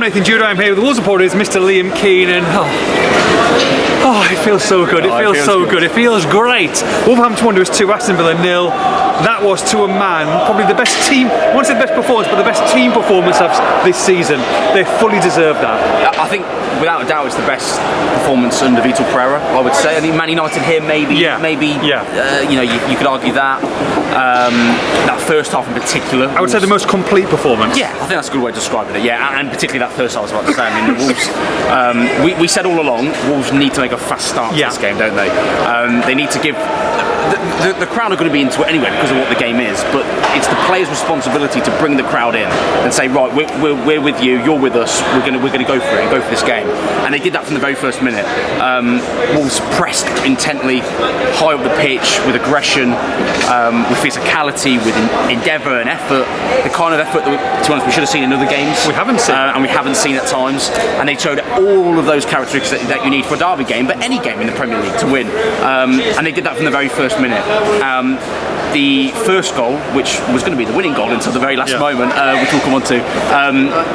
Nathan Judah. I'm here with the Wolves reporter, is Mr. Liam Keenan. Oh, it feels so good. It feels so good. It feels great. Wolverhampton Wanderers 2, Aston Villa 0. That was to a man, probably the best team, I won't say the best performance, but the best team performance of this season. They fully deserve that. I think, without a doubt, it's the best performance under Vitor Pereira, I would say. I think Man United here, maybe, you could argue that. That first half in particular. I would say the most complete performance. Yeah, I think that's a good way of describing it. Yeah, and particularly that first half, I was about to say. I mean, the Wolves, we said all along, Wolves need to make a fast start to this game, don't they? They need to give... The crowd are going to be into it anyway because of what the game is, but it's the players' responsibility to bring the crowd in and say, right, we're with you, you're with us, we're going to go for it and go for this game. And they did that from the very first minute. Wolves pressed intently, high up the pitch, with aggression, with physicality, with endeavour and effort. The kind of effort that, to be honest, we should have seen in other games. We haven't seen. And we haven't seen at times. And they showed all of those characteristics that you need for a derby game, but any game in the Premier League to win. And they did that from the very first minute. The first goal, which was going to be the winning goal until the very last moment, which we'll come on to,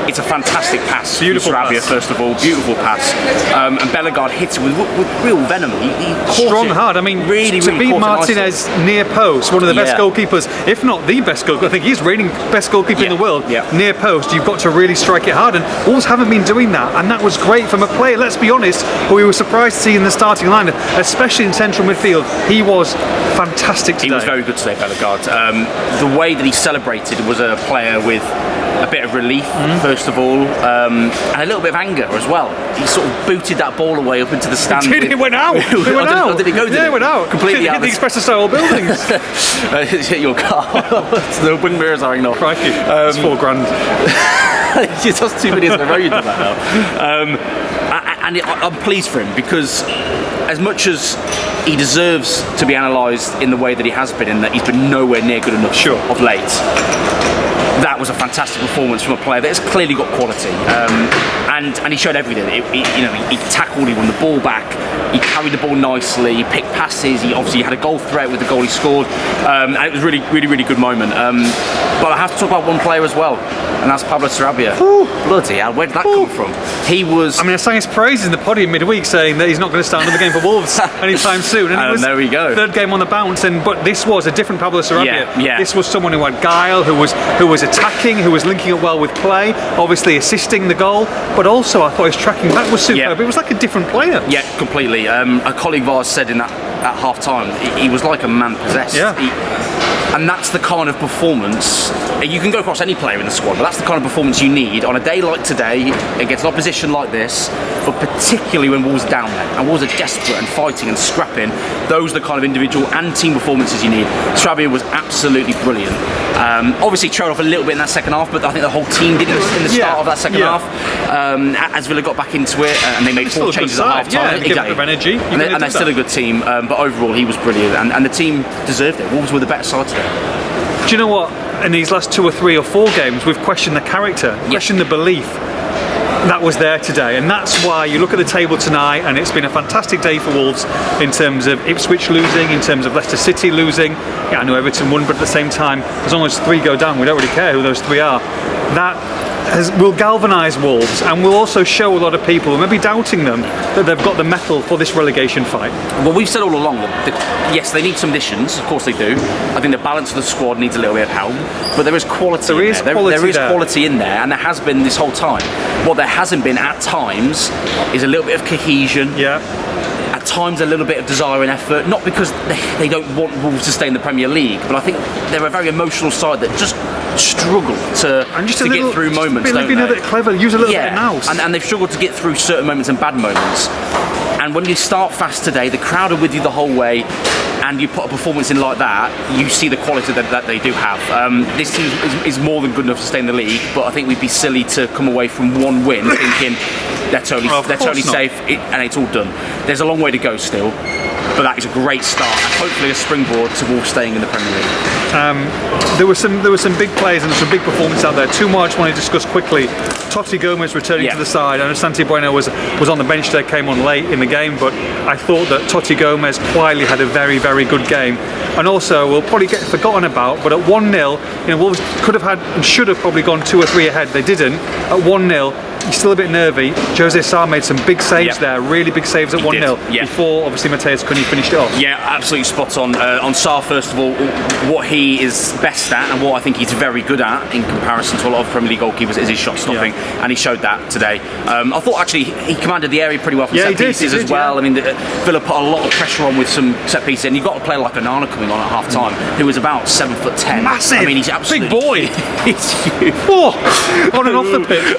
it's a fantastic pass. Beautiful Sarabia, pass. First of all, beautiful pass. And Bellegarde hits it with real venom. He strong hard. I mean, really to beat Martinez near post, one of the best goalkeepers, if not the best goalkeeper, I think he's reigning best goalkeeper in the world, near post, you've got to really strike it hard. And Wolves haven't been doing that. And that was great from a player, let's be honest, who we were surprised to see in the starting lineup, especially in central midfield. He was fantastic today. He was very good today, Bellegarde. The way that he celebrated was a player with a bit of relief, first of all, and a little bit of anger as well. He sort of booted that ball away up into the stand. It went out. It went out. Did it go? It went out. Completely hit out. The Express style buildings. It's hit your car. The wind mirrors are enough. Crikey. It's $4,000. It's just 2 minutes in a row you did that now. And I'm pleased for him because as much as he deserves to be analysed in the way that he has been, in that he's been nowhere near good enough of late, that was a fantastic performance from a player that has clearly got quality, and he showed everything. He tackled, he won the ball back, he carried the ball nicely, he picked passes, he obviously had a goal threat with the goal he scored, and it was really, really, really good moment. But I have to talk about one player as well, and that's Pablo Sarabia. Bloody hell, where did that come from? He was... I sang his praise in the podium midweek, saying that he's not going to start another game for Wolves anytime soon. And it was there we go. Third game on the bounce, but this was a different Pablo Sarabia. Yeah. This was someone who had guile, who was attacking, who was linking up well with play, obviously assisting the goal, but also I thought his tracking back was superb. It was like a different player. Yeah, completely. A colleague of ours said in that at half time, he was like a man possessed. And that's the kind of performance, you can go across any player in the squad, but that's the kind of performance you need on a day like today against an opposition like this, but particularly when Wolves are down there and Wolves are desperate and fighting and scrapping. Those are the kind of individual and team performances you need. Sarabia was absolutely brilliant. Obviously trailed off a little bit in that second half, but I think the whole team did in the start of that second half. As Villa got back into it and they made 4 changes at half time. Give it of energy. And they're still a good team, but overall he was brilliant and the team deserved it. Wolves were the better side today. Do you know what? In these last 2 or 3 or 4 games, we've questioned the character, questioned the belief that was there today, and that's why you look at the table tonight, and it's been a fantastic day for Wolves in terms of Ipswich losing, in terms of Leicester City losing. I know Everton won, but at the same time, as long as 3 go down, we don't really care who those 3 are. That will galvanise Wolves and will also show a lot of people who may be doubting them that they've got the mettle for this relegation fight. Well, we've said all along that yes, they need some additions, of course they do. I think the balance of the squad needs a little bit of help, but there is quality there is quality in there, and there has been this whole time. What there hasn't been at times is a little bit of cohesion. At times a little bit of desire and effort, not because they don't want Wolves to stay in the Premier League, but I think they're a very emotional side that just struggle to get through moments, don't they? A bit clever, use a little bit of nous. And they've struggled to get through certain moments and bad moments. And when you start fast today, the crowd are with you the whole way, and you put a performance in like that, you see the quality that they do have. This team is more than good enough to stay in the league, but I think we'd be silly to come away from 1 win thinking they're totally safe and it's all done. There's a long way to go still, but that is a great start and hopefully a springboard to Wolves staying in the Premier League. There were some big players and some big performances out there. 2 more I just want to discuss quickly. Totti Gomez returning to the side. I know Santi Bueno was on the bench there, came on late in the game, but I thought that Totti Gomez quietly had a very, very good game. And also, we'll probably get forgotten about, but at 1-0, Wolves could have had and should have probably gone 2 or 3 ahead. They didn't. At 1-0, you're still a bit nervy. Jose Sarr made some big saves there, really big saves at 1-0 before obviously Matheus Cunha finished it off. Yeah, absolutely spot on. On Sarr, first of all, what he is best at and what I think he's very good at in comparison to a lot of Premier League goalkeepers is his shot stopping, and he showed that today. I thought actually he commanded the area pretty well from set pieces as well. I mean, Villa put a lot of pressure on with some set pieces, and you've got a player like Onana coming on at half time who was about 7'10". Massive! I mean, he's absolutely big boy. He's huge. On and off the pitch.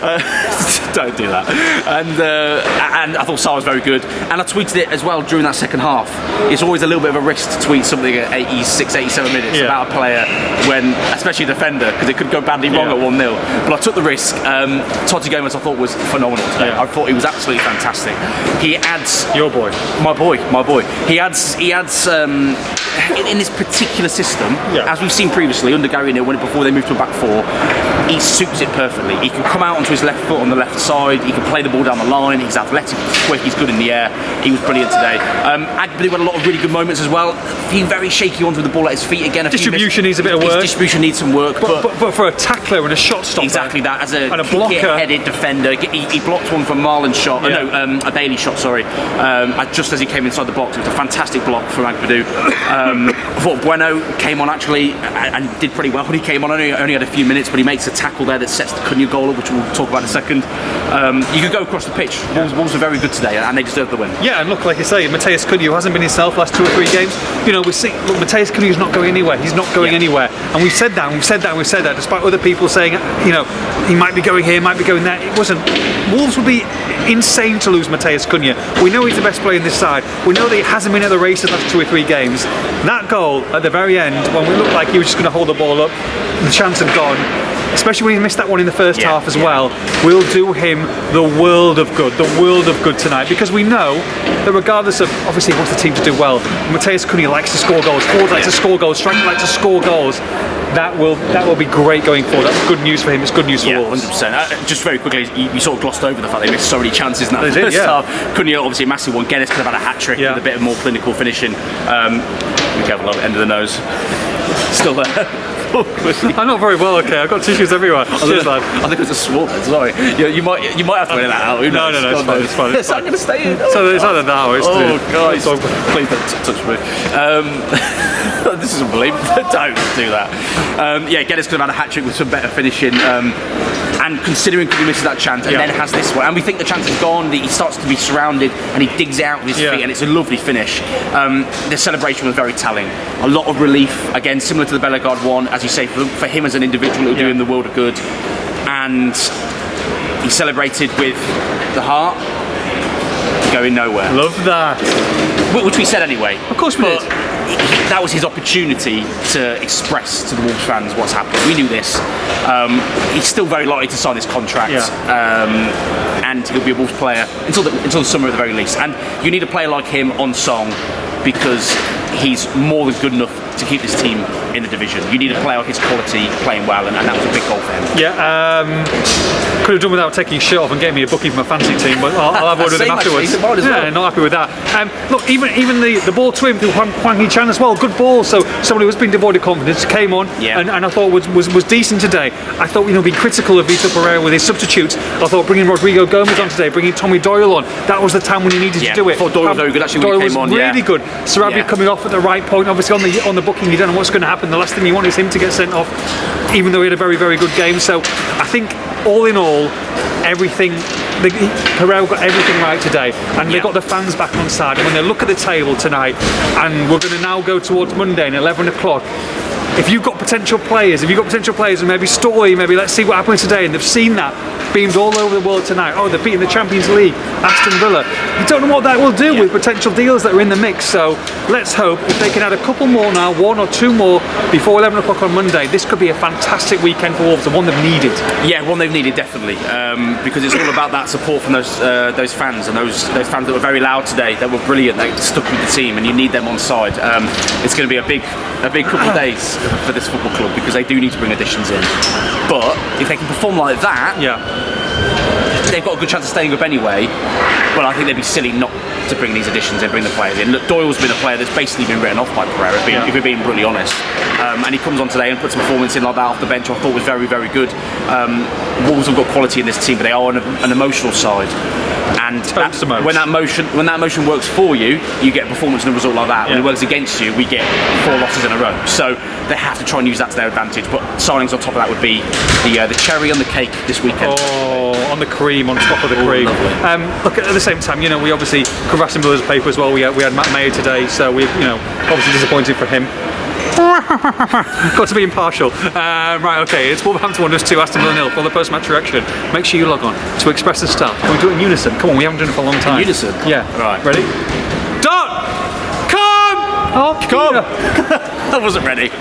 Don't do that. And I thought Sarr was very good. And I tweeted it as well during that second half. It's always a little bit of a risk to tweet something at 86, 87 minutes about a player when, especially a defender, because it could go badly wrong at 1-0. But I took the risk. Totti Gomez I thought was phenomenal today. I thought he was absolutely fantastic. He adds... Your boy. My boy. He adds in this particular system, as we've seen previously under Gary Neal, before they moved to a back four, he suits it perfectly. He can come out onto his left foot on the left side, he can play the ball down the line, he's athletic, he's quick, he's good in the air. He was brilliant today. Agbili had a lot of really good moments as well. A few very shaky ones with the ball at his feet again. Distribution needs a bit of work. His distribution needs some work. But for a tackler and a shot stopper. Exactly that. As a blocker-headed defender, he blocked one from Marlon's shot. A Bailey shot, sorry. Just as he came inside the box. It was a fantastic block from Agbili. I thought Bueno came on actually and did pretty well when he came on. Only had a few minutes, but he makes a tackle there that sets the Cunha goal up, which we'll talk about in a second. You could go across the pitch. Wolves were very good today, and they deserved the win. Yeah, and look, like you say, Matheus Cunha, who hasn't been himself last 2 or 3 games. You know, we see, look, Matheus Cunha is not going anywhere. He's not going anywhere, and we've said that, despite other people saying, you know, he might be going here, might be going there. It wasn't. Wolves would be insane to lose Matheus Cunha. We know he's the best player in this side. We know that he hasn't been at the race the last 2 or 3 games. That goal at the very end, when we looked like he was just going to hold the ball up, the chance had gone. Especially when he missed that one in the first half as well, will do him the world of good tonight, because we know that regardless of, obviously he wants the team to do well, Matheus Cunha likes to score goals, forwards like to score goals, strikers like to score goals. That will be great going forward. That's good news for him. It's good news for Wolves. 100%. Just very quickly, you sort of glossed over the fact they missed so many chances in that first half. Cunha obviously a massive one. Guedes could have had a hat trick with a bit of more clinical finishing. Be careful, end of the nose. Still there. I'm not very well, okay. I've got tissues everywhere. Cheers, lad. I think it was a swab. Sorry. You might have to edit that out. No, it's fine. It's not going to stay in. So it's either that or it's guys, please don't touch me. This is unbelievable. Don't do that. Guedes could have had a hat trick with some better finishing. And considering he misses that chance and then has this one, and we think the chance is gone, he starts to be surrounded and he digs it out with his feet, and it's a lovely finish. The celebration was very telling. A lot of relief, again, similar to the Bellegarde one, as you say, for him as an individual, it'll do him the world of good. And he celebrated with the heart going nowhere. Love that. Which we said anyway. Of course we did. That was his opportunity to express to the Wolves fans what's happening. We knew this. He's still very likely to sign his contract, and he'll be a Wolves player until the summer at the very least. And you need a player like him on song because he's more than good enough to keep this team in the division. You need a player of his quality playing well, and that was a big goal for him. Could have done without taking his shirt off and getting me a booking for my fancy team, but I'll have a word with him afterwards. Not happy with that. Look, even the ball to him through Hwang Hee-chan as well, good ball. So somebody who's been devoid of confidence came on and I thought was decent today. I thought, be critical of Vitor Pereira with his substitutes. I thought bringing Rodrigo Gomez on today, bringing Tommy Doyle on, that was the time when he needed to do it. I thought Doyle was very good actually when he came on. Doyle was really good. Sarabia coming off at the right point, obviously on the booking, you don't know what's going to happen. The last thing you want is him to get sent off, even though he had a very, very good game. So I think all in all, Pereira got everything right today, and they got the fans back on side. And when they look at the table tonight, and we're going to now go towards Monday at 11 o'clock, if you've got potential players, and maybe Story, maybe let's see what happens today, and they've seen that beamed all over the world tonight. Oh, they're beating the Champions League, Aston Villa. You don't know what that will do with potential deals that are in the mix. So let's hope if they can add a couple more now, 1 or 2 more before 11 o'clock on Monday, this could be a fantastic weekend for Wolves, and one they've needed. Yeah, one they've needed definitely, because it's all about that support from those fans, and those fans that were very loud today, that were brilliant, that stuck with the team, and you need them on side. It's going to be a big couple of days for this football club, because they do need to bring additions in. But if they can perform like that, they've got a good chance of staying up anyway. But I think they'd be silly not to bring these additions in, bring the players in. Look, Doyle's been a player that's basically been written off by Pereira, if we're being brutally honest. And he comes on today and puts a performance in like that off the bench I thought was very, very good. Wolves have got quality in this team, but they are on an emotional side. And when that motion works for you, you get a performance and a result like that. When it works against you, we get 4 losses in a row. So they have to try and use that to their advantage. But signings on top of that would be the cherry on the cake this weekend. Oh, on the cream, on top of the cream. Look, at the same time, we obviously cover Aston Villa's paper as well. We had Matt Mayer today, so we, obviously disappointed for him. Got to be impartial. Right, okay, it's Wolverhampton Wanderers 2, Aston Villa 0 for the post-match reaction. Make sure you log on to Express the Start. Can we do it in unison? Come on, we haven't done it for a long time. In unison? Yeah. Right. Ready? Done! Come! Come! I wasn't ready.